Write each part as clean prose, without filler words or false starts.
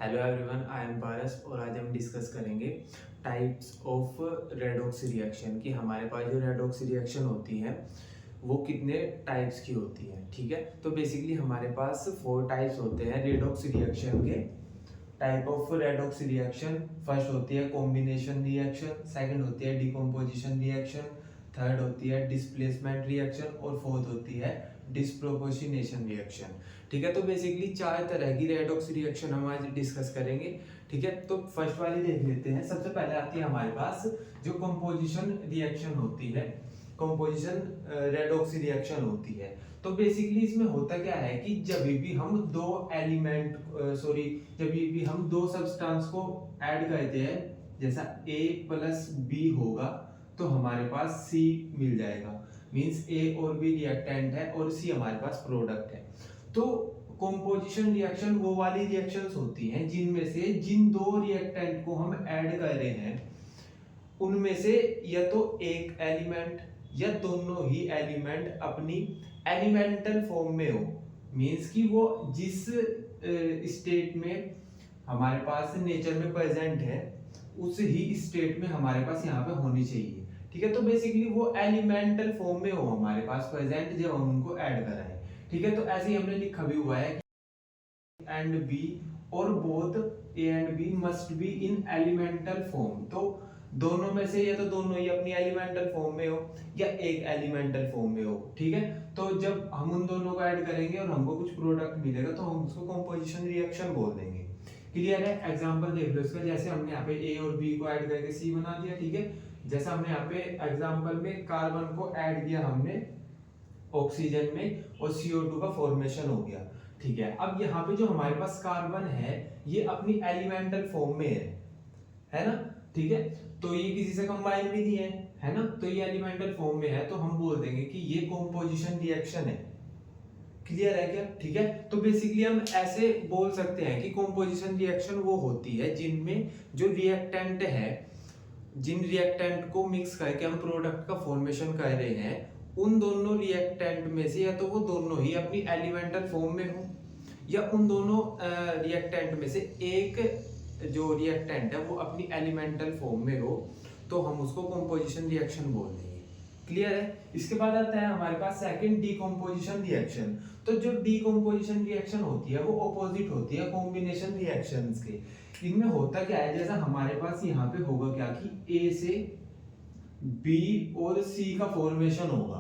Hello everyone, I am पारस और आज हम डिस्कस करेंगे टाइप्स ऑफ रेडॉक्स रिएक्शन कि हमारे पास जो रेडॉक्स रिएक्शन होती है वो कितने टाइप्स की होती है। ठीक है, तो बेसिकली हमारे पास 4 टाइप्स होते हैं रेडॉक्स रिएक्शन के। Type of redox reaction, first होती है कॉम्बिनेशन रिएक्शन, सेकंड होती है डिकम्पोजिशन रिएक्शन, थर्ड होती है डिस्प्लेसमेंट रिएक्शन और फोर्थ होती है डिस्प्रोपोर्शनेशन रिएक्शन। ठीक है, तो बेसिकली 4 तरह की रेडॉक्स रिएक्शन हम आज डिस्कस करेंगे। ठीक है, तो फर्स्ट वाली देख लेते हैं। सबसे पहले आती है हमारे पास जो कंपोजिशन रिएक्शन होती है, कंपोजिशन रेडॉक्स रिएक्शन होती है। तो बेसिकली इसमें होता क्या है कि जब भी हम दो एलिमेंट जब भी हम दो सब्सटेंस को ऐड करते हैं, जैसा A प्लस बी होगा तो हमारे पास C मिल जाएगा। मींस A और B रिएक्टेंट है और C हमारे पास प्रोडक्ट है। तो कंपोजिशन रिएक्शन वो वाली रिएक्शंस होती हैं जिनमें से जिन दो रिएक्टेंट को हम ऐड कर रहे हैं उनमें से या तो एक एलिमेंट या दोनों ही एलिमेंट अपनी एलिमेंटल फॉर्म में हो। मींस कि वो जिस स्टेट में हमारे पास नेचर में प्रेजेंट है उस ही स्टेट में हमारे पास यहाँ पे होनी चाहिए। ठीक है, तो बेसिकली वो एलिमेंटल फॉर्म में हो हमारे पास प्रेजेंट जब हम उनको ऐड कराएं। ठीक है, तो ऐसे ही हमने लिखा भी हुआ है एंड बी और both A and B must be in elemental form. तो दोनों में से या तो दोनों ही अपनी एलिमेंटल फॉर्म में हो या एक एलिमेंटल फॉर्म में हो। ठीक है, तो जब हम उन दोनों को ऐड करेंगे और हमको कुछ प्रोडक्ट मिलेगा तो हम उसको कंपोजिशन रिएक्शन बोल देंगे। क्लियर है? एग्जांपल देख लो इसका। जैसे हमने यहाँ पे ए और बी को ऐड करके सी बना दिया। ठीक है, जैसा हमने यहाँ पे एग्जांपल में कार्बन को ऐड किया हमने ऑक्सीजन में और CO2 का फॉर्मेशन हो गया। ठीक है, अब यहाँ पे जो हमारे पास कार्बन है ये अपनी एलिमेंटल फॉर्म में है ना? ठीक है, तो ये किसी से कंबाइन भी नहीं है ना? तो ये एलिमेंटल फॉर्म में है तो हम बोल देंगे कि ये कंपोजिशन रिएक्शन है। क्लियर है क्या? ठीक है, तो बेसिकली हम ऐसे बोल सकते हैं कि कंपोजिशन रिएक्शन वो होती है जिनमें जो रिएक्टेंट है, जिन रिएक्टेंट को मिक्स करके हम प्रोडक्ट का फॉर्मेशन कर रहे हैं उन दोनों रिएक्टेंट में से या तो वो दोनों ही अपनी एलिमेंटल फॉर्म में हो या उन दोनों रिएक्टेंट में से एक जो रिएक्टेंट है वो अपनी एलिमेंटल फॉर्म में हो तो हम उसको कंपोजिशन रिएक्शन बोल देंगे। क्लियर है? इसके बाद आता है हमारे पास सेकंड डीकंपोजिशन रिएक्शन। तो जो डीकंपोजिशन रिएक्शन होती है वो ऑपोजिट होती है कॉम्बिनेशन रिएक्शंस के। इनमें होता क्या है, जैसा हमारे पास यहाँ पे होगा क्या कि A से B और C का फॉर्मेशन होगा।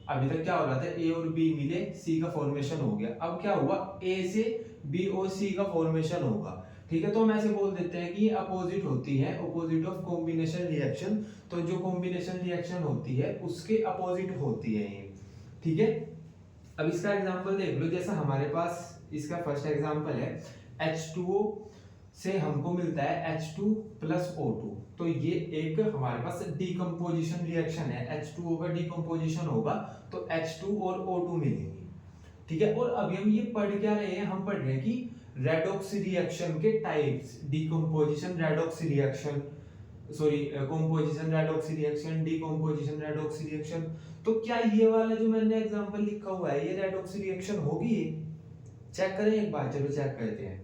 अभी तक क्या हो रहा था, A और B मिले C का फॉर्मेशन हो गया। अब क्या हुआ, A से B और C का फॉर्मेशन होगा। ठीक है, तो हम ऐसे बोल देते हैं कि ये अपोजिट होती है, अपोजिट ऑफ कॉम्बिनेशन रिएक्शन। तो जो कॉम्बिनेशन रिएक्शन होती है उसके अपोजिट होती है ये। ठीक है, अब इसका एग्जांपल देख लो। जैसा हमारे पास इसका फर्स्ट एग्जांपल है H2O से हमको मिलता है H2 प्लस O2। तो ये एक हमारे पास डीकंपोजिशन रिएक्शन है। H2O का डीकंपोजिशन होगा तो H2 और O2 मिलेंगे। ठीक है, और अभी हम ये पढ़ क्या रहे हैं, हम पढ़ रहे हैं कि रेडॉक्स रिएक्शन के types, decomposition redox reaction, composition redox reaction, decomposition redox reaction. तो क्या ये वाला जो मैंने एग्जांपल लिखा हुआ है ये रेडॉक्स रिएक्शन होगी? चेक करें एक बार, चलो चेक करते हैं।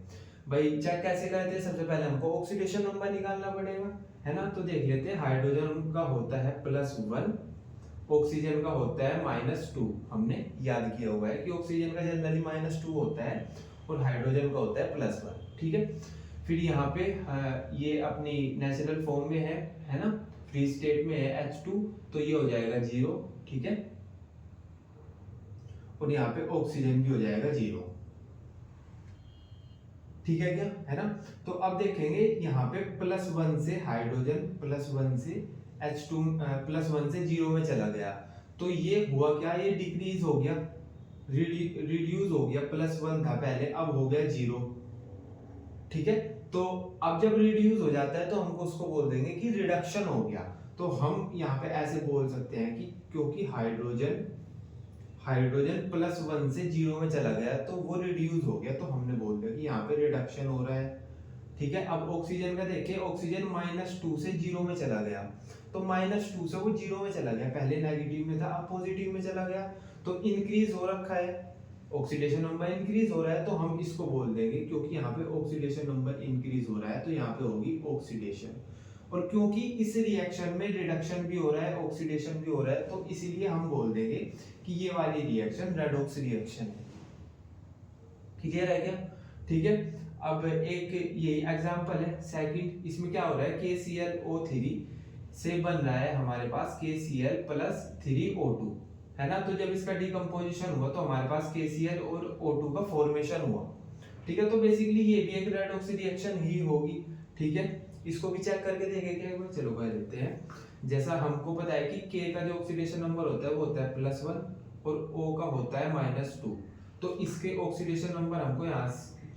भाई चेक कैसे करते हैं? सबसे पहले हमको ऑक्सीडेशन नंबर निकालना पड़ेगा, है ना? तो देख लेते हैं। हाइड्रोजन का होता है +1, ऑक्सीजन का होता है -2। हमने याद किया हुआ है कि ऑक्सीजन का जनरली -2 होता है और हाइड्रोजन का होता है +1। ठीक है, फिर यहाँ पे ये अपनी नेचुरल फॉर्म में है ना? फ्री स्टेट में है H2 तो ये हो जाएगा 0। ठीक है, और यहाँ पे ऑक्सीजन भी हो जाएगा 0। ठीक है क्या, है ना? तो अब देखेंगे यहाँ पे +1 से हाइड्रोजन +1 से H2 +1 से 0 में चला गया तो ये हुआ क्या, ये डिक्रीज हो गया, रिड्यूस हो गया। +1 था पहले, अब हो गया 0। ठीक है, तो अब जब रिड्यूस हो जाता है तो हमको उसको बोल देंगे कि रिडक्शन हो गया। तो हम यहाँ पे ऐसे बोल सकते हैं कि क्योंकि हाइड्रोजन +1 से 0 में चला गया तो वो रिड्यूस हो गया, तो हमने बोल दिया कि यहाँ पे रिडक्शन हो रहा है। ठीक है, अब ऑक्सीजन का देखिए, ऑक्सीजन -2 से 0 में चला गया तो -2 से वो 0 में चला गया, पहले नेगेटिव में था अब पॉजिटिव में चला गया तो इंक्रीज हो रखा है। ऑक्सीडेशन नंबर इंक्रीज हो रहा है तो हम इसको बोल देंगे, क्योंकि यहाँ पे ऑक्सीडेशन नंबर इंक्रीज हो रहा है तो यहाँ पे होगी ऑक्सीडेशन। और क्योंकि इस रिएक्शन में रिडक्शन भी हो रहा है ऑक्सीडेशन भी हो रहा है तो इसीलिए हम बोल देंगे कि ये वाली रिएक्शन रेडॉक्स रिएक्शन है। क्लियर है क्या? ठीक है। अब एक ये एग्जांपल है सेकंड, इसमें क्या हो रहा है KClO3 से बन रहा है हमारे पास KCl प्लस 3O2 है ना। तो जब इसका डिकम्पोजिशन हुआ तो हमारे पास KCl और O2 का फॉर्मेशन हुआ। ठीक है, तो बेसिकली ये भी एक रेडॉक्स रिएक्शन ही होगी। ठीक है, इसको भी चेक करके देखेंगे एक बार। चलो कर लेते हैं। जैसा हमको पता है कि K का जो ऑक्सीडेशन नंबर होता है वो होता है +1 और O का होता है -2। तो इसके ऑक्सीडेशन नंबर हमको यहाँ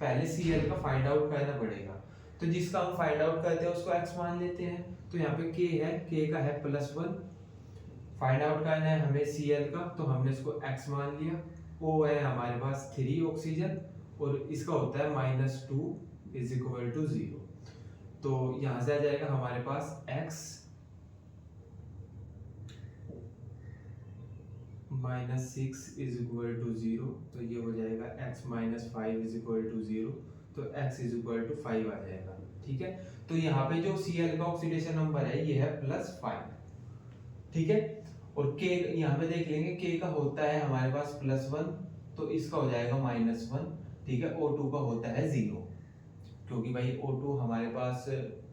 पहले Cl का फाइंड आउट करना पड़ेगा। तो जिसका हम फाइंड आउट करते हैं उसको x मान लेते हैं। तो यहाँ पे K है, K का है +1, फाइंड आउट करना है हमें Cl का, तो हमने इसको x मान लिया। O है हमारे पास 3 ऑक्सीजन और इसका होता है -2 = 0। तो यहाँ से आ जाएगा हमारे पास x -6 = 0। तो ये हो जाएगा x - 5 = 0। तो x = 5 आ जाएगा। ठीक है, तो यहाँ पे जो Cl का ऑक्सीडेशन नंबर है ये है +5। ठीक है, और K यहाँ पे देख लेंगे K का होता है हमारे पास +1 तो इसका हो जाएगा -1। ठीक है, O2 का होता है 0, क्योंकि भाई O2 हमारे पास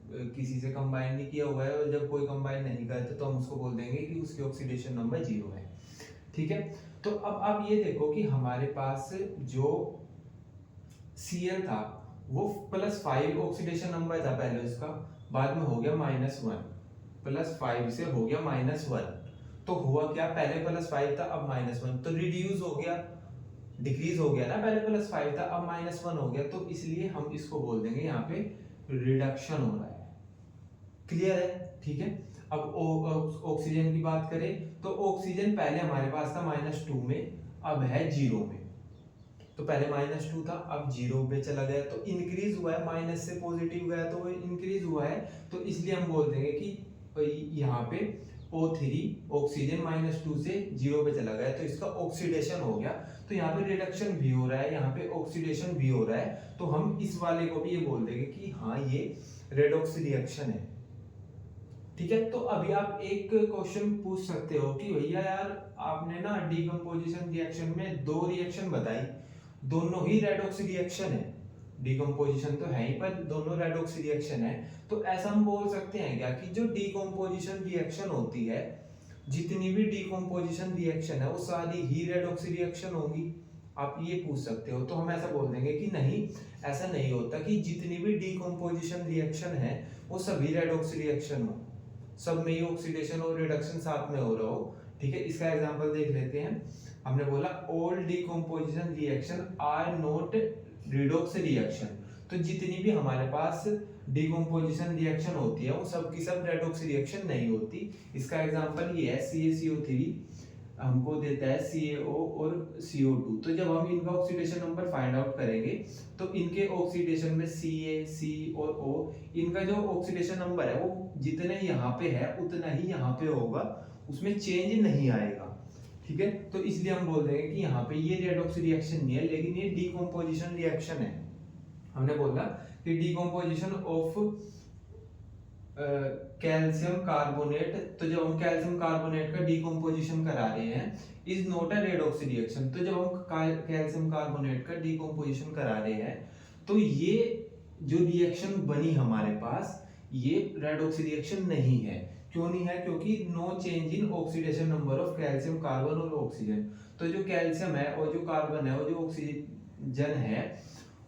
किसी से कंबाइन नहीं किया हुआ है और जब कोई कंबाइन नहीं करते तो हम उसको बोल देंगे कि उसकी ऑक्सीडेशन नंबर 0 है। ठीक है, तो अब आप ये देखो कि हमारे पास जो Cl था वो +5 ऑक्सीडेशन नंबर था पहले उसका, बाद में हो गया -1, +5 से हो गया -1। तो हुआ क्या, पहले +5 था अब -1, तो रिड्यूस हो गया, डिक्रीज हो गया ना। पहले +5 था अब -1 हो गया, तो इसलिए हम इसको बोल देंगे यहाँ पे रिडक्शन हो रहा है। क्लियर है? ठीक है, अब ऑक्सीजन की बात करें तो ऑक्सीजन पहले हमारे पास था -2 में, अब है 0 में। तो पहले -2 था अब 0 पे चला गया, तो इंक्रीज हुआ है, माइनस से पॉजिटिव गया तो वो इंक्रीज हुआ है। तो इसलिए हम बोल देंगे कि यहाँ पे O3 ऑक्सीजन -2 से 0 पे चला गया तो इसका ऑक्सीडेशन हो गया। तो यहाँ पे रिडक्शन भी हो रहा है, यहाँ पे ऑक्सीडेशन भी हो रहा है। तो हम इस वाले को भी ये बोल देंगे कि हाँ ये रेडॉक्स रिएक्शन है। ठीक है, तो अभी आप एक क्वेश्चन पूछ सकते हो कि भैया यार आपने ना डीकंपोजिशन रिएक्शन में 2 रिएक्शन बताई, दोनों ही रेडॉक्स रिएक्शन है। डीकंपोजिशन तो है ही पर दोनों रेडॉक्स रिएक्शन है। तो ऐसा हम बोल सकते हैं क्या कि जो डीकंपोजिशन रिएक्शन होती है, जितनी भी डीकंपोजिशन रिएक्शन है वो सारी ही रेडॉक्स रिएक्शन होगी? आप ये पूछ सकते हो। तो हम ऐसा बोल देंगे कि नहीं, ऐसा नहीं होता कि जितनी भी डीकंपोजिशन रिएक्शन है वो सभी रेडॉक्स रिएक्शन हो, सब में ही ऑक्सीडेशन और रिडक्शन साथ में हो रहा हो। ठीक है, इसका एग्जांपल देख लेते हैं। हमने बोला all decomposition reaction are not redox reaction. तो जितनी भी हमारे पास डीकंपोजिशन रिएक्शन होती है वो सब की सब रेडॉक्स रिएक्शन नहीं होती। इसका एग्जांपल ये है CaCO3 हमको देता है CaO और CO2। तो जब हम इनका ऑक्सीडेशन नंबर फाइंड आउट करेंगे तो इनके ऑक्सीडेशन में Ca, C और O, इनका जो ऑक्सीडेशन नंबर है वो जितने यहाँ पे है उतना ही यहाँ पे होगा, उसमें चेंज नहीं आएगा। ठीक है, तो इसलिए हम बोल देंगे कि यहाँ पे ये रेडॉक्स रिएक्शन नहीं है, लेकिन ये डीकंपोजिशन रिएक्शन है। हमने बोला कि डीकंपोजिशन ऑफ कैल्शियम कार्बोनेट, तो जब हम कैल्शियम कार्बोनेट का डीकंपोजिशन करा रहे हैं is not a redox reaction. तो जब हम कैल्शियम कार्बोनेट का डीकंपोजिशन करा रहे हैं तो ये जो रिएक्शन बनी हमारे पास ये रेडॉक्स रिएक्शन नहीं है। क्यों नहीं है? क्योंकि no change in oxidation number of calcium carbon और ऑक्सीजन। तो जो कैल्शियम है और जो कार्बन है और जो ऑक्सीजन है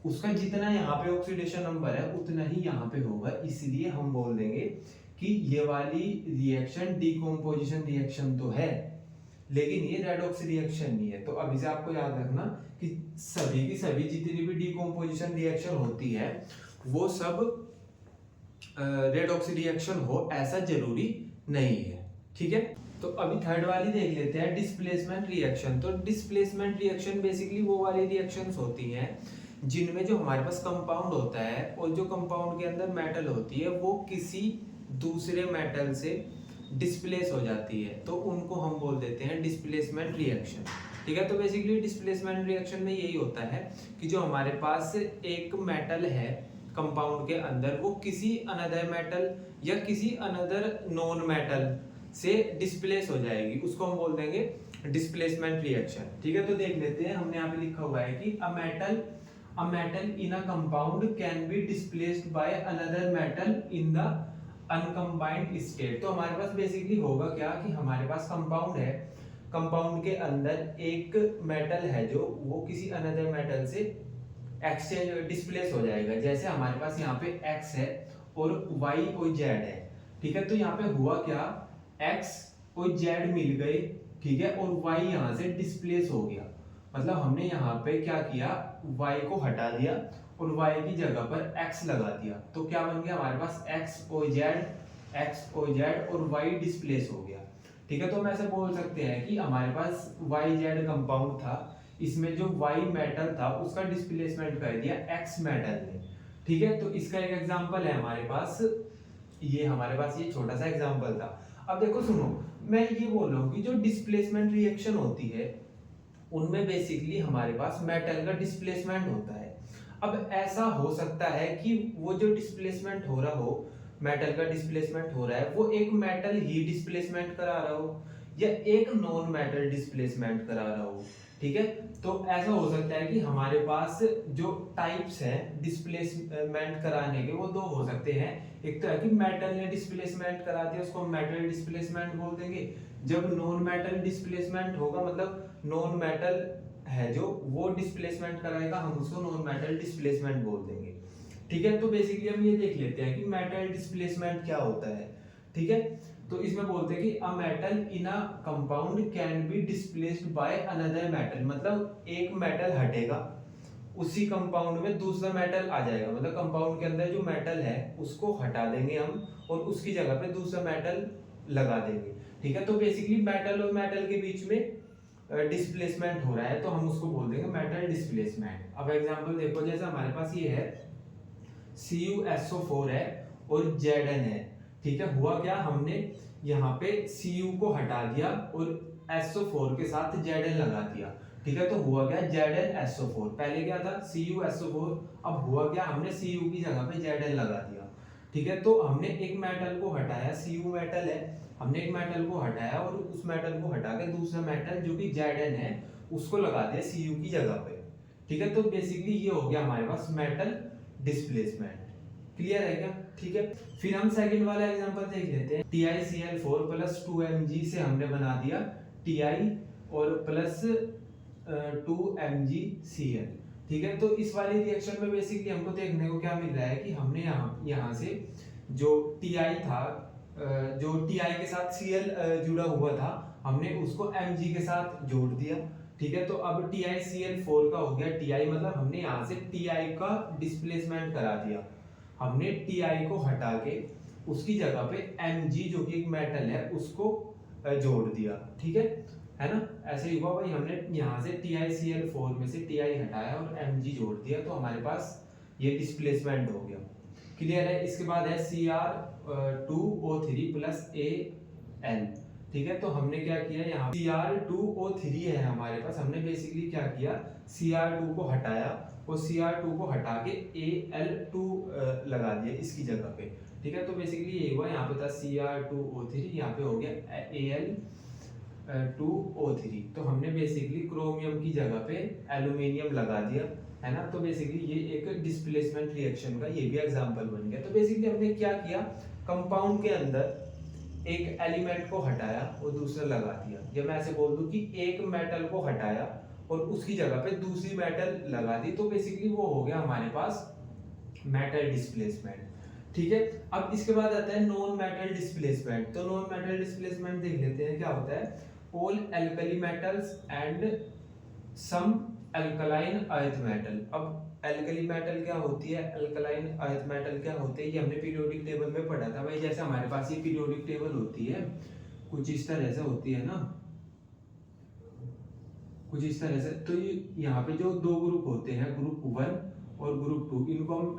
उसका जितना यहाँ पे ऑक्सीडेशन नंबर है उतना ही यहाँ पे होगा। इसलिए हम बोल देंगे कि ये वाली रिएक्शन डीकंपोजिशन रिएक्शन तो है लेकिन ये रेडॉक्स रिएक्शन नहीं है। तो अभी से आपको याद रखना कि सभी की सभी जितनी भी डीकंपोजिशन रिएक्शन होती है वो सब रेडॉक्स रिएक्शन हो ऐसा जरूरी नहीं है। ठीक है, तो अभी थर्ड वाली देख लेते हैं, डिस्प्लेसमेंट रिएक्शन। तो डिस्प्लेसमेंट रिएक्शन बेसिकली वो वाली रिएक्शंस होती हैं जिनमें जो हमारे पास कंपाउंड होता है और जो कंपाउंड के अंदर मेटल होती है वो किसी दूसरे मेटल से डिस्प्लेस हो जाती है, तो उनको हम बोल देते हैं डिस्प्लेसमेंट रिएक्शन। ठीक है। तो बेसिकली डिस्प्लेसमेंट रिएक्शन में यही होता है कि जो हमारे पास एक मेटल है कंपाउंड के अंदर, वो किसी अनदर मेटल या किसी अनदर नॉन मेटल से डिस्प्लेस हो जाएगी, उसको हम बोल देंगे डिस्प्लेसमेंट रिएक्शन। ठीक है। तो देख लेते हैं, हमने यहाँ पे लिखा हुआ है कि a metal in a compound can be displaced by another metal in the uncombined state। तो हमारे पास बेसिकली होगा क्या कि हमारे पास कंपाउंड है, कंपाउंड के अंदर एक मेटल है जो वो किसी अनदर मेटल से एक्सचेंज डिस्प्लेस हो जाएगा। जैसे हमारे पास यहाँ पे x है और y और z है। ठीक है। तो यहाँ पे हुआ क्या, x और z मिल गए, ठीक है, और y यहाँ से डिस्प्लेस हो गया। मतलब हमने यहाँ पे क्या किया, y को हटा दिया और y की जगह पर x लगा दिया। तो क्या बन गया हमारे पास x और z और y डिस्प्लेस हो गया। ठीक है। तो हम ऐसे बोल सकते हैं कि हमारे पास YZ कंपाउंड था, इसमें जो Y मेटल था उसका डिस्प्लेसमेंट कर दिया X मेटल ने। ठीक है। तो इसका एक एग्जांपल है हमारे पास, ये हमारे पास ये छोटा सा एग्जांपल था। अब देखो सुनो, मैं ये बोल रहा हूँ कि जो डिस्प्लेसमेंट रिएक्शन होती है उनमें बेसिकली हमारे पास मेटल का डिस्प्लेसमेंट होता है। अब ऐसा हो सकता है कि वो जो डिस्प्लेसमेंट हो रहा हो, मेटल का डिस्प्लेसमेंट हो रहा है, वो एक मेटल ही डिस्प्लेसमेंट करा रहा हो या एक नॉन मेटल डिस्प्लेसमेंट करा रहा हो। ठीक है। तो ऐसा हो सकता है कि हमारे पास जो टाइप्स हैं डिस्प्लेसमेंट कराने के, वो दो हो सकते हैं। एक तो है कि मेटल ने डिस्प्लेसमेंट करा दिया, उसको मेटल डिस्प्लेसमेंट बोल देंगे। जब नॉन मेटल डिस्प्लेसमेंट होगा, मतलब नॉन मेटल है जो वो डिस्प्लेसमेंट कराएगा, हम उसको नॉन मेटल डिस्प्लेसमेंट बोल देंगे। ठीक है। तो बेसिकली हम ये देख लेते हैं कि मेटल डिस्प्लेसमेंट क्या होता है। ठीक है। तो इसमें बोलते हैं कि a metal in a compound can be displaced by another metal. मतलब एक मेटल हटेगा, उसी कंपाउंड में दूसरा मेटल आ जाएगा। मतलब कंपाउंड के अंदर जो मेटल है उसको हटा देंगे हम और उसकी जगह पे दूसरा मेटल लगा देंगे। ठीक है। तो बेसिकली मेटल और मेटल के बीच में डिस्प्लेसमेंट हो रहा है, तो हम उसको बोल देंगे मेटल डिस्प्लेसमेंट। अब एग्जांपल देखो, जैसे हमारे पास ये है CuSO4 है और Zn है। ठीक है। हुआ क्या, हमने यहाँ पे Cu को हटा दिया और SO4 के साथ Zn लगा दिया। ठीक है। तो हुआ क्या, ZnSO4। पहले क्या था, CuSO4। अब हुआ क्या, हमने Cu की जगह पे Zn लगा दिया। ठीक है। तो हमने एक मेटल को हटाया, Cu मेटल है, हमने एक मेटल को हटाया और उस मेटल को हटा के दूसरा मेटल जो कि Zn है उसको लगा दिया Cu की जगह पे। ठीक है। तो बेसिकली ये हो गया हमारे पास मेटल डिस्प्लेसमेंट। क्लियर है क्या? ठीक है। फिर हम सेकंड वाला एग्जांपल देख लेते हैं। TiCl4 प्लस 2Mg से हमने बना दिया Ti और प्लस 2MgCl। ठीक है। तो इस वाली रिएक्शन में बेसिकली हमको देखने को क्या मिल रहा है कि हमने यहाँ से जो Ti था, जो Ti के साथ Cl जुड़ा हुआ था, हमने उसको Mg के साथ जोड़ दिया। ठीक है। तो अब TiCl4 का हो गया Ti, मतलब हमने यहाँ से Ti का डिस्प्लेसमेंट करा दिया। हमने Ti को हटा के उसकी जगह पे Mg जो कि एक मेटल है उसको जोड़ दिया। ठीक है ना? ऐसे ही हुआ भाई, हमने यहाँ से TiCl4 में से Ti हटाया और Mg जोड़ दिया, तो हमारे पास ये डिस्प्लेसमेंट हो गया। क्लियर है? इसके बाद है Cr2O3 प्लस Al। ठीक है। तो हमने क्या किया, यहाँ Cr2O3 है हमारे पास, हमने बेसिकली क्या किया, Cr2 को हटाया और Cr2 को हटा के Al2 लगा दिया इसकी जगह पे। ठीक है। तो बेसिकली ये हुआ, यहाँ पे था Cr2O3, यहाँ पे हो गया Al2O3। तो हमने बेसिकली क्रोमियम की जगह पे एल्यूमिनियम लगा दिया, है ना? तो बेसिकली ये एक डिस्प्लेसमेंट रिएक्शन का ये भी एग्जांपल बन गया। तो बेसिकली हमने क्या किया, कंपाउंड के अंदर एक एलिमेंट को हटाया और दूसरा लगा दिया। जब मैं ऐसे बोल दूं कि एक मेटल को हटाया और उसकी जगह पे दूसरी मेटल लगा दी, तो बेसिकली वो हो गया हमारे पास मेटल डिस्प्लेसमेंट। ठीक है। अब इसके बाद आता है नॉन मेटल डिस्प्लेसमेंट। तो नॉन मेटल डिस्प्लेसमेंट देख लेते हैं क्या होता है। All alkali metals and some alkaline earth metal. अब एल्कली मेटल क्या होती है, अल्कलाइन अर्थ मेटल क्या होते हैं, ये हमने पीरियोडिक टेबल में पढ़ा था भाई। जैसे हमारे पास ये पीरियोडिक टेबल होती है, कुछ इस तरह से होती है ना, कुछ इस तरह से। तो ये यहाँ पे जो दो ग्रुप होते हैं, ग्रुप 1 और ग्रुप 2, इनको हम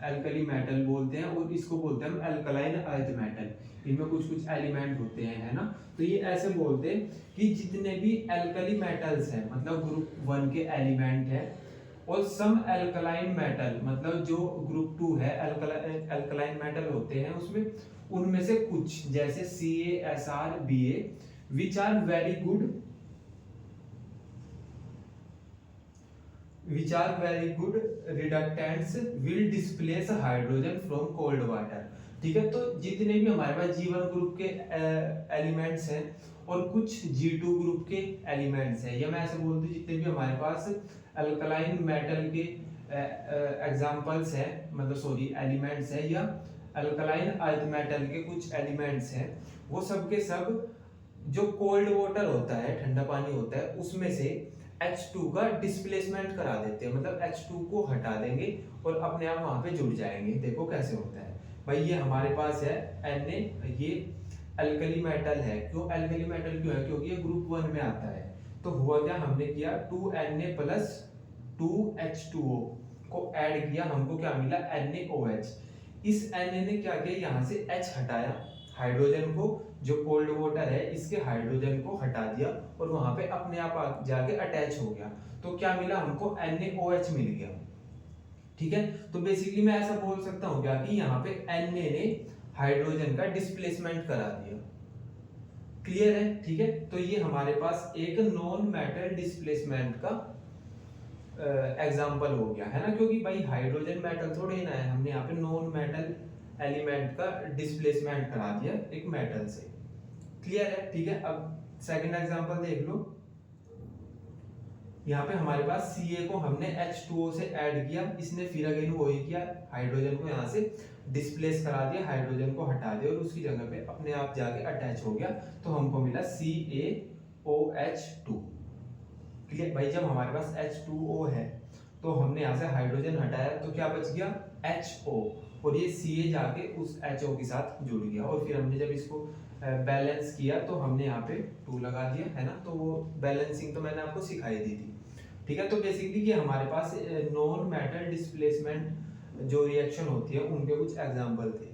एल्कली मेटल बोलते हैं, और इसको बोलते हैं हम अल्कलाइन अर्थ मेटल। इनमें कुछ कुछ एलिमेंट होते हैं, है ना। तो ये ऐसे बोलते हैं कि जितने भी एल्कली मेटल्स हैं, मतलब ग्रुप 1 के एलिमेंट है, और सम एल्कलाइन मेटल, मतलब जो ग्रुप 2 है एल्कलाइन मेटल होते हैं उसमें, उनमें से कुछ जैसे CaSr Ba which are very good reductants will displace hydrogen from cold water. ठीक है, तो जितने भी हमारे पास G1 ग्रुप के एलिमेंट्स हैं और कुछ G2 ग्रुप के एलिमेंट्स हैं, या मैं ऐसे बोलती हूँ जितने भी हमारे पास अल्कलाइन मेटल के एग्जांपल्स हैं, मतलब सॉरी एलिमेंट्स हैं, या अल्कलाइन अर्थ मेटल के कुछ एलिमेंट्स हैं, वो सब के सब जो कोल्ड वाटर होता है, ठंडा पानी होता है, उसमें से H2 का डिस्प्लेसमेंट करा देते हैं, मतलब H2 को हटा देंगे और अपने आप वहां पे जुड़ जाएंगे। देखो कैसे होता है भाई। ये हमारे पास है Na, ये अल्कली मेटल है। क्यों अल्कली मेटल क्यों है? क्योंकि ये ग्रुप 1 में आता है। तो हुआ क्या, हमने किया 2Na प्लस 2H2O को ऐड किया, हमको क्या मिला NaOH। इस Na ने क्या किया, यहाँ से H हटाया, हाइड्रोजन को, जो कोल्ड वाटर है इसके हाइड्रोजन को हटा दिया और वहां पे अपने आप जाके अटैच हो गया। तो क्या मिला हमको, NaOH मिल गया। ठीक है, तो बेसिकली मैं ऐसा बोल सकता हूँ क्या कि यहाँ पे Na ने हाइड्रोजन का डिस्प्लेसमेंट करा दिया। क्लियर है? ठीक है, तो ये हमारे पास एक नॉन मेटल डिस्प्लेसमेंट का एग्जाम्पल हो गया, है ना। क्योंकि भाई हाइड्रोजन मेटल थोड़े ही ना है, हमने यहाँ पे नॉन मेटल एलिमेंट का डिस्प्लेसमेंट करा दिया एक मेटल से। क्लियर है? ठीक है, अब सेकंड एग्जांपल देख लो। यहाँ पे हमारे पास Ca को हमने H2O से ऐड किया, इसने फिर अगेन वही किया, हाइड्रोजन को यहाँ से डिस्प्लेस करा दिया, हाइड्रोजन को हटा दिया और उसकी जगह पे अपने आप जाके अटैच हो गया, तो हमको मिला CaOH2। क्लियर भाई, जब हमारे पास H2O है तो हमने यहाँ से हाइड्रोजन हटाया तो क्या बच गया, HO, और ये Ca जाके उस HO के साथ जुड़ गया, और फिर हमने जब इसको बैलेंस किया तो हमने यहाँ पे 2 लगा दिया, है ना। तो वो बैलेंसिंग तो मैंने आपको सिखाई दी थी। ठीक है, तो बेसिकली ये हमारे पास नॉन मेटल डिस्प्लेसमेंट जो रिएक्शन होती है उनके कुछ एग्जांपल थे।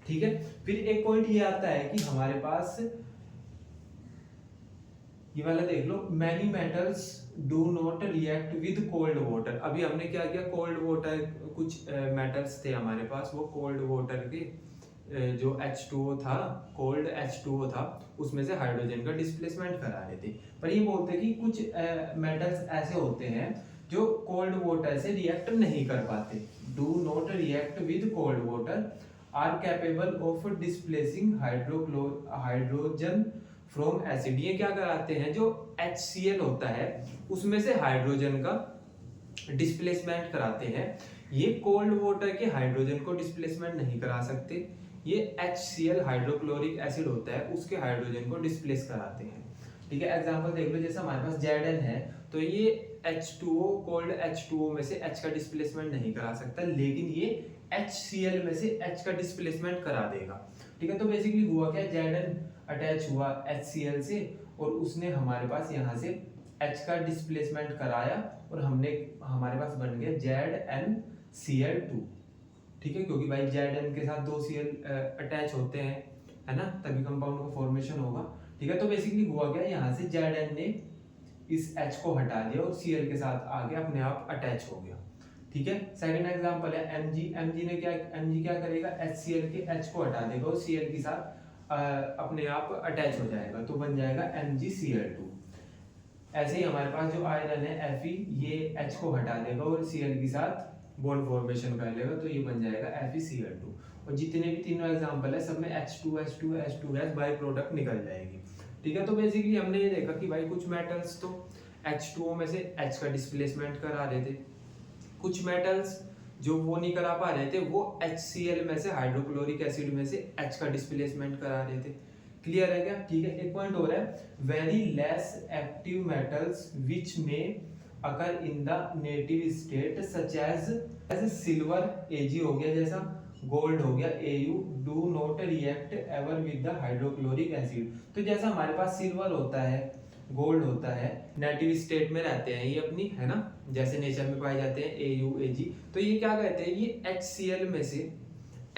ठीक है, फिर एक पॉइंट ये आता है कि हमारे पास ये वाला देख लो, many metals do not react with cold water. अभी हमने क्या किया, कोल्ड वाटर, कुछ मेटल्स थे हमारे पास, वो कोल्ड वाटर के जो H2O था, कोल्ड H2O था, उसमें से हाइड्रोजन का डिस्प्लेसमेंट करा रहे थे। पर ये बोलते हैं कि कुछ मेटल्स ऐसे होते हैं जो कोल्ड वाटर से रिएक्ट नहीं कर पाते, do not react with cold water, are capable of displacing hydrogen from acid. ये क्या कराते हैं, जो HCl होता है उसमें से हाइड्रोजन का डिस्प्लेसमेंट कराते हैं। ये कोल्ड वाटर के हाइड्रोजन को डिस्प्लेसमेंट नहीं करा सकते, ये HCl हाइड्रोक्लोरिक एसिड होता है उसके हाइड्रोजन को डिस्प्लेस कराते हैं। ठीक है, एग्जांपल देख लो, जैसे हमारे पास Zn है तो ये H2O, कोल्ड H2O में से H का डिस्प्लेसमेंट नहीं करा सकता, लेकिन ये HCl में से H का डिस्प्लेसमेंट करा देगा। ठीक है, तो बेसिकली हुआ क्या, Zn अटैच हुआ HCl से और उसने हमारे पास यहाँ से H का डिस्प्लेसमेंट कराया और हमारे पास बन गया ZnCl2। ठीक है, क्योंकि भाई Zn के साथ 2 Cl अटैच होते हैं, है ना, तभी कंपाउंड का फॉर्मेशन होगा। ठीक है, तो बेसिकली हुआ क्या, यहाँ से Zn ने इस H को हटा दिया और Cl के साथ आगे अपने आप अटैच हो गया। ठीक है, सेकंड एग्जांपल है Mg ने क्या करेगा, HCl के H को हटा देगा और Cl के साथ अपने आप अटैच हो जाएगा, तो बन जाएगा MgCl2। ऐसे ही हमारे पास जो आयरन है Fe, ये H को हटा देगा और Cl के साथ बॉन्ड फॉर्मेशन कर लेगा, तो ये बन जाएगा FeCl2। और जितने भी तीनों एग्जांपल है सब में H2 बाय प्रोडक्ट निकल जाएगी। ठीक है, तो बेसिकली हमने ये देखा कि भाई कुछ मेटल्स तो H2O में से H का डिस्प्लेसमेंट करा रहे थे, कुछ मेटल्स जो वो नहीं करा पा रहे थे वो HCl में से, हाइड्रोक्लोरिक एसिड में से H का डिस्प्लेसमेंट करा रहे थे। क्लियर है क्या? ठीक है, एक पॉइंट और है, very less active metals which में occur in the native state such as silver Ag हो गया, जैसा गोल्ड हो गया Au, do not react ever with the hydrochloric acid. तो जैसा हमारे पास सिल्वर होता है गोल्ड होता है, नेटिव स्टेट में रहते हैं ये अपनी, है ना, जैसे नेचर में पाए जाते हैं AuAg। तो ये क्या कहते हैं, ये HCl में से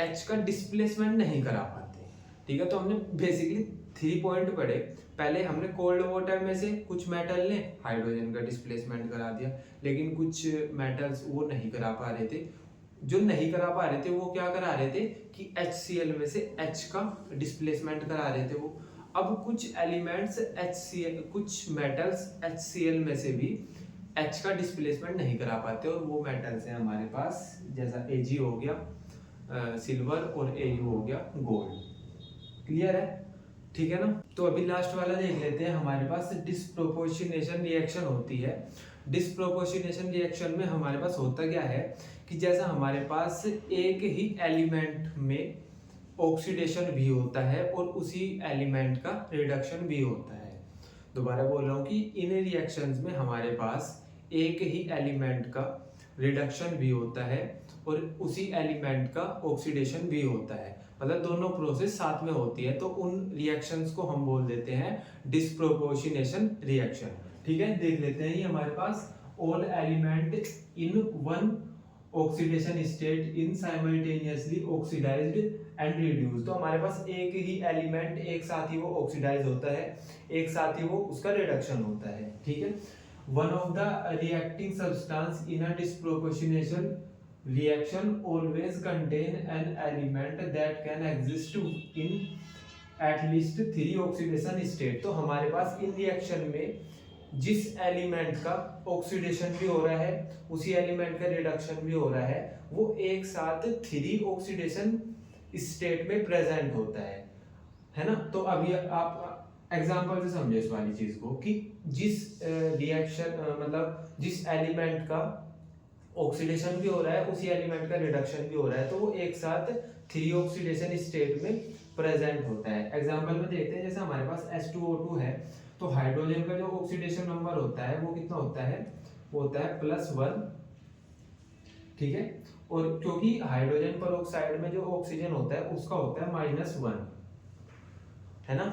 H का डिस्प्लेसमेंट नहीं करा पाते। ठीक है, तो हमने बेसिकली 3 पॉइंट पढ़े। पहले हमने कोल्ड वाटर में से कुछ मेटल ने हाइड्रोजन का डिस्प्लेसमेंट करा दिया, लेकिन कुछ मेटल्स वो नहीं करा पा रहे थे। जो नहीं करा पा रहे थे वो क्या करा रहे थे कि HCl में से H का डिस्प्लेसमेंट करा रहे थे वो। अब कुछ एलिमेंट्स HCl, कुछ मेटल्स HCl में से भी H का डिस्प्लेसमेंट नहीं करा पाते, और वो मेटल्स हैं हमारे पास, जैसा Ag हो गया सिल्वर, और Au हो गया गोल्ड। क्लियर है, ठीक है ना। तो अभी लास्ट वाला देख लेते हैं। हमारे पास डिस्प्रोपोर्शनेशन रिएक्शन होती है। डिस्प्रोपोर्शनेशन रिएक्शन में हमारे पास होता क्या है कि जैसा हमारे पास एक ही एलिमेंट में ऑक्सीडेशन भी होता है और उसी एलिमेंट का रिडक्शन भी होता है। दोबारा बोल रहा हूँ कि इन रिएक्शंस में हमारे पास एक ही एलिमेंट का रिडक्शन भी होता है और उसी एलिमेंट का ऑक्सीडेशन भी होता है, मतलब दोनों प्रोसेस साथ में होती है। तो उन रिएक्शंस को हम बोल देते हैं डिस्प्रोपोर्शनेशन रिएक्शन। ठीक है, देख लेते हैं। ये हमारे पास all element in one oxidation state in simultaneously oxidised and reduced. तो हमारे पास एक ही एलिमेंट एक साथ ही वो ऑक्सीडाइज होता है, एक साथ ही वो उसका रिडक्शन होता है। ठीक है, one of the reacting substance in a disproportionation reaction always contain an element that can exist in at least 3 oxidation state। तो हमारे पास इन रिएक्शन में जिस एलिमेंट का ऑक्सीडेशन भी हो रहा है उसी एलिमेंट का रिडक्शन भी हो रहा है, वो एक साथ 3 ऑक्सीडेशन स्टेट में प्रेजेंट होता है ना। तो अभी आप एग्जांपल से समझे इस वाली चीज को कि जिस रिएक्शन मतलब जिस एलिमेंट का ऑक्सीडेशन भी हो रहा है उसी एलिमेंट का रिडक्शन भी हो रहा है, तो वो एक साथ 3 ऑक्सीडेशन स्टेट में प्रेजेंट होता है। एग्जांपल में देखते हैं, जैसे हमारे पास H2O2 है, तो हाइड्रोजन का जो ऑक्सीडेशन नंबर होता है वो कितना होता है, वो होता है +1। ठीक है, और क्योंकि हाइड्रोजन पर ऑक्साइड में जो ऑक्सीजन होता है उसका होता है -1, है ना।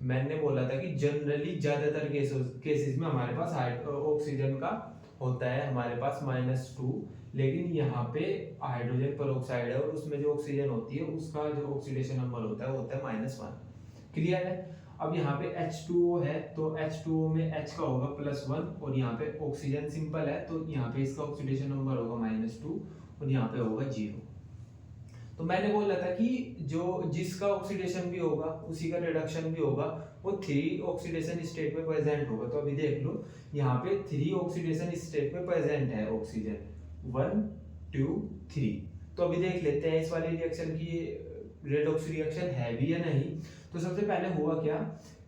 मैंने बोला था कि जनरली ज्यादातर केसेस में हमारे पास ऑक्सीजन का होता है हमारे पास -2, लेकिन यहाँ पे हाइड्रोजन पर ऑक्साइड है और उसमें जो ऑक्सीजन होती है उसका जो ऑक्सीडेशन नंबर होता है वो होता है -1। क्लियर है। अब यहाँ पे H2O है, तो H2O में H का होगा +1 और यहाँ पे ऑक्सीजन सिंपल है, तो यहाँ पे इसका ऑक्सीडेशन नंबर होगा -2 और यहाँ पे होगा 0। तो मैंने बोला था कि जो जिसका ऑक्सीडेशन भी होगा उसी का रिडक्शन भी होगा, वो 3 ऑक्सीडेशन स्टेट में प्रेजेंट होगा। तो अभी देख लो यहाँ पे 3 ऑक्सीडेशन स्टेट में प्रेजेंट है ऑक्सीजन, 1 2 3। तो अभी देख लेते हैं इस वाली रिएक्शन की रेडॉक्स रिएक्शन है भी या नहीं। तो सबसे पहले हुआ क्या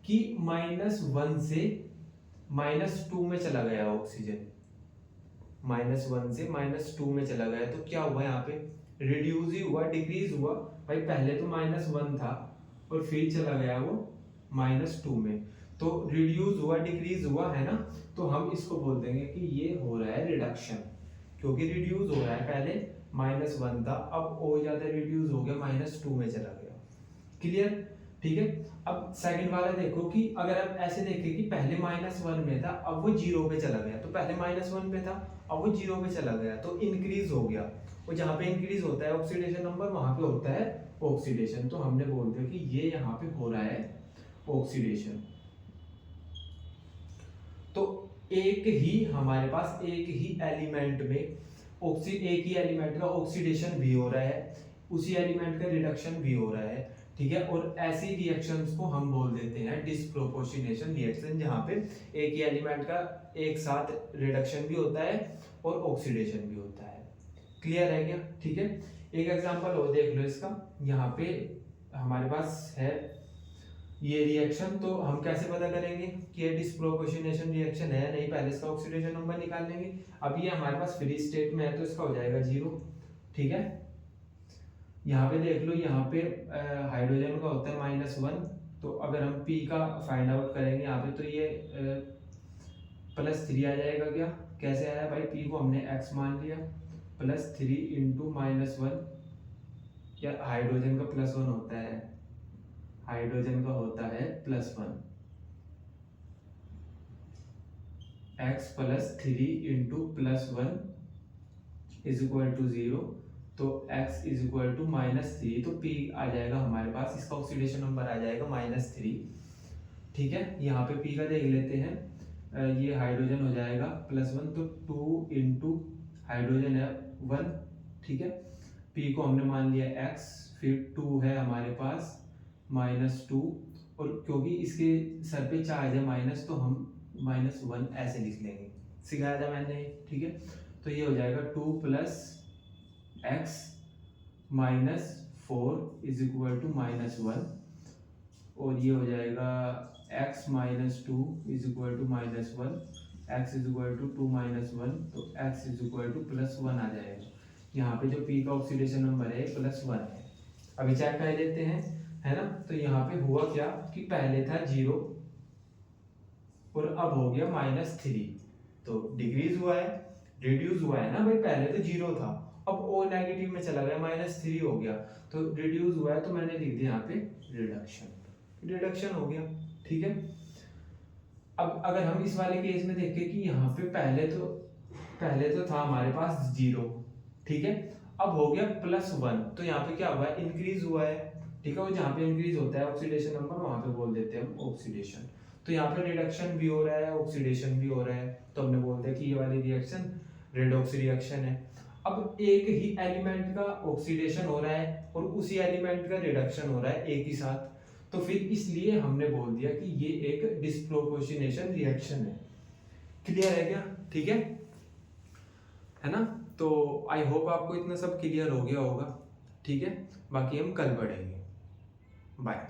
कि -1 से -2 में चला गया ऑक्सीजन, -1 से -2 में चला गया। तो क्या हुआ यहाँ पे, रिड्यूस ही हुआ, डिक्रीज हुआ। भाई पहले तो -1 था और फिर चला गया वो -2 में, तो रिड्यूस हुआ, डिक्रीज हुआ, है ना। तो हम इसको बोल देंगे कि ये हो रहा है रिडक्शन, क्योंकि रिड्यूस हो रहा है, पहले -1 था अब हो जाता है रिड्यूस हो गया, -2 में चला गया। क्लियर, ठीक है। अब सेकंड वाला देखो कि अगर आप ऐसे देखें कि पहले -1 में था अब वो 0 पे चला गया, तो पहले -1 पे था अब वो 0 पे चला गया, तो इंक्रीज हो गया। और जहाँ पे इंक्रीज होता है ऑक्सीडेशन नंबर वहां पे होता है ऑक्सीडेशन, तो हमने बोल दिया कि ये यहाँ पे हो रहा है ऑक्सीडेशन। तो एक ही हमारे पास एक ही एलिमेंट में एक ही एलिमेंट का ऑक्सीडेशन भी हो रहा है, उसी एलिमेंट का रिडक्शन भी हो रहा है। ठीक है, और ऐसी रिएक्शंस को हम बोल देते हैं डिस्प्रोपोर्शनेशन रिएक्शन, जहाँ पे एक ही एलिमेंट का एक साथ रिडक्शन भी होता है और ऑक्सीडेशन भी होता है। क्लियर है क्या, ठीक है। एक एग्जांपल और देख लो इसका, यहाँ पे हमारे पास है ये रिएक्शन, तो हम कैसे पता करेंगे कि ये डिस्प्रोपोर्शनेशन रिएक्शन है या नहीं, पहले इसका ऑक्सीडेशन नंबर निकाल लेंगे। अब ये हमारे पास फ्री स्टेट में है तो इसका हो जाएगा 0। ठीक है, यहाँ पे देख लो, यहाँ पे हाइड्रोजन का होता है -1, तो अगर हम P का फाइंड आउट करेंगे यहाँ पे, तो ये +3 आ जाएगा। क्या कैसे आया भाई, P को हमने x मान लिया, +3 इंटू -1, या हाइड्रोजन का +1 होता है, हाइड्रोजन का होता है +1, x plus 3 into plus 1 is equal to 0, तो x इज इक्वल टू -3, तो p आ जाएगा हमारे पास, इसका ऑक्सीडेशन नंबर आ जाएगा -3। ठीक है, यहाँ पे p का देख लेते हैं, ये हाइड्रोजन हो जाएगा +1, तो 2 इंटू हाइड्रोजन है 1। ठीक है, p को हमने मान लिया x, फिर 2 है हमारे पास -2, और क्योंकि इसके सर पे चार्ज है माइनस, तो हम -1 ऐसे लिख लेंगे, सिखाया था मैंने। ठीक है, तो ये हो जाएगा 2 plus x -4 is equal to -1, और ये हो जाएगा x -2 is equal to -1, x is equal to 2 -1, तो x इज इक्वल टू +1 आ जाएगा। यहाँ पे जो p का ऑक्सीडेशन नंबर है +1 है। अभी चेक कर लेते हैं, है ना। तो यहाँ पे हुआ क्या कि पहले था 0 और अब हो गया -3, तो डिक्रीज हुआ है, रिड्यूस हुआ है ना भाई। पहले तो 0 था, अब ओ नेगेटिव में चला गया, -3 हो गया, तो रिड्यूस हुआ है, तो मैंने लिख दिया यहाँ पे रिडक्शन, रिडक्शन हो गया। ठीक है, अब अगर हम इस वाले केस में देखें कि यहाँ पे पहले तो था हमारे पास 0, ठीक है, अब हो गया +1, तो यहाँ पे क्या हुआ है, इंक्रीज हुआ है। ठीक है, वो जहाँ पे इंक्रीज होता है ऑक्सीडेशन नंबर, वहां पे बोल देते हैं हम ऑक्सीडेशन। तो यहाँ पे रिडक्शन भी हो रहा है, ऑक्सीडेशन भी हो रहा है, तो हमने बोलते हैं कि ये वाली रिएक्शन रेडॉक्स रिएक्शन है। अब एक ही एलिमेंट का ऑक्सीडेशन हो रहा है और उसी एलिमेंट का रिडक्शन हो रहा है एक ही साथ, तो फिर इसलिए हमने बोल दिया कि ये एक डिस्प्रोपोर्शनेशन रिएक्शन है। क्लियर है क्या? ठीक है ना। तो आई होप आपको इतना सब क्लियर हो गया होगा। ठीक है, बाकी हम कल पढ़ेंगे। बाय।